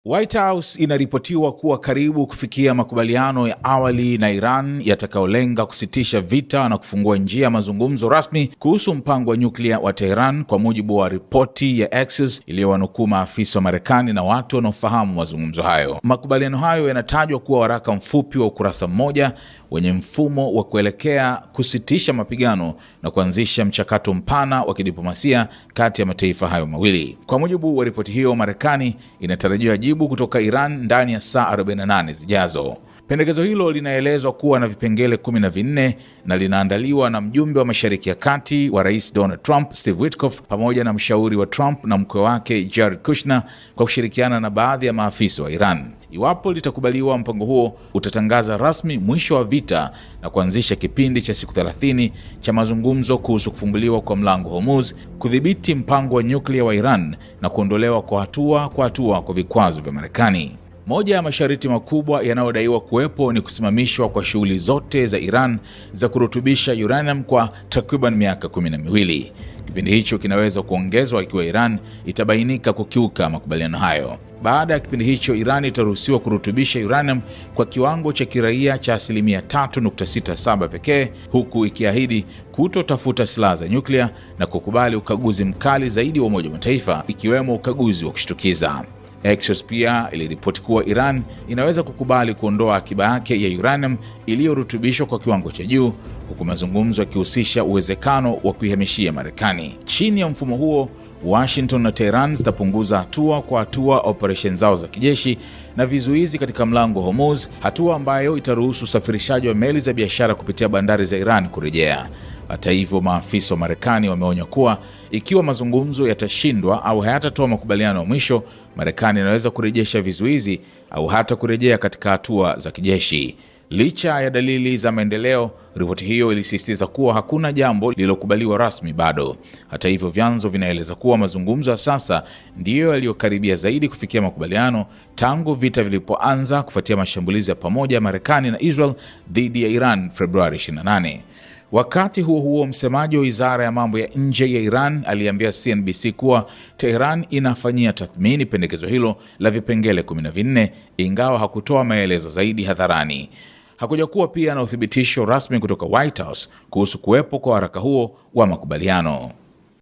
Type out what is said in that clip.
White House inaripotiwa kuwa karibu kufikia makubaliano ya awali na Iran yatakayolenga kusitisha vita na kufungua njia ya mazungumzo rasmi kuhusu mpango wa nyuklia wa Tehran, kwa mujibu wa ripoti ya Axios iliyowanukuu maafisa wa Marekani na watu wanaofahamu mazungumzo hayo. Makubaliano hayo yanatajwa kuwa waraka mfupi wa ukurasa mmoja wenye mfumo wa kuelekea kusitisha mapigano na kuanzisha mchakato mpana wa kidiplomasia kati ya mataifa hayo mawili. Kwa mujibu wa ripoti hiyo, Marekani inatarajiwa jibu kutoka Iran ndani ya saa 48 zijazo. Pendekezo hilo linaelezwa kuwa na vipengele 14 na linaandaliwa na mjumbe wa Mashariki ya Kati wa Rais Donald Trump, Steve Witkoff, pamoja na mshauri wa Trump na mkwe wake Jared Kushner, kwa kushirikiana na baadhi ya maafisa wa Iran. Iwapo litakubaliwa, mpango huo utatangaza rasmi mwisho wa vita na kuanzisha kipindi cha siku 30 cha mazungumzo kuhusu kufunguliwa kwa mlango Hormuz, kudhibiti mpango wa nyuklia wa Iran na kuondolewa kwa hatua kwa vikwazo vya Marekani. Moja ya masharti makubwa yanayodaiwa kuwepo ni kusimamishwa kwa shughuli zote za Iran za kurutubisha uranium kwa takriban miaka 12. Kipindi hicho kinaweza kuongezwa ikiwa Iran itabainika kukiuka makubaliano hayo. Baada ya kipindi hicho, Iran itaruhusiwa kurutubisha uranium kwa kiwango cha kiraia cha 3.67% pekee, huku ikiahidi kutotafuta silaha za nyuklia na kukubali ukaguzi mkali zaidi wa Umoja wa Mataifa, ikiwemo ukaguzi wa kushtukiza. Axios pia iliripoti kuwa Iran inaweza kukubali kuondoa akiba yake ya uranium iliyorutubishwa kwa kiwango cha juu, huku mazungumzo yakihusisha uwezekano wa kuihamishia Marekani. Chini ya mfumo huo, Washington na Tehran zitapunguza hatua kwa hatua operesheni zao za kijeshi na vizuizi katika mlango Hormuz, hatua ambayo itaruhusu usafirishaji wa meli za biashara kupitia bandari za Iran kurejea. Hata hivyo, maafisa wa Marekani wameonya kuwa ikiwa mazungumzo yatashindwa au hayatatoa makubaliano ya mwisho, Marekani inaweza kurejesha vizuizi au hata kurejea katika hatua za kijeshi. Licha ya dalili za maendeleo, ripoti hiyo ilisisitiza kuwa hakuna jambo lililokubaliwa rasmi bado. Hata hivyo, vyanzo vinaeleza kuwa mazungumzo ya sasa ndiyo yaliyokaribia zaidi kufikia makubaliano tangu vita vilipoanza kufuatia mashambulizi ya pamoja ya Marekani na Israel dhidi ya Iran Februari 28. Wakati huo huo, msemaji wa Wizara ya Mambo ya Nje ya Iran aliambia CNBC kuwa Tehran inafanyia tathmini pendekezo hilo la vipengele 14, ingawa hakutoa maelezo zaidi hadharani. Hakuja kuwa pia na uthibitisho rasmi kutoka White House kuhusu kuwepo kwa waraka huo wa makubaliano.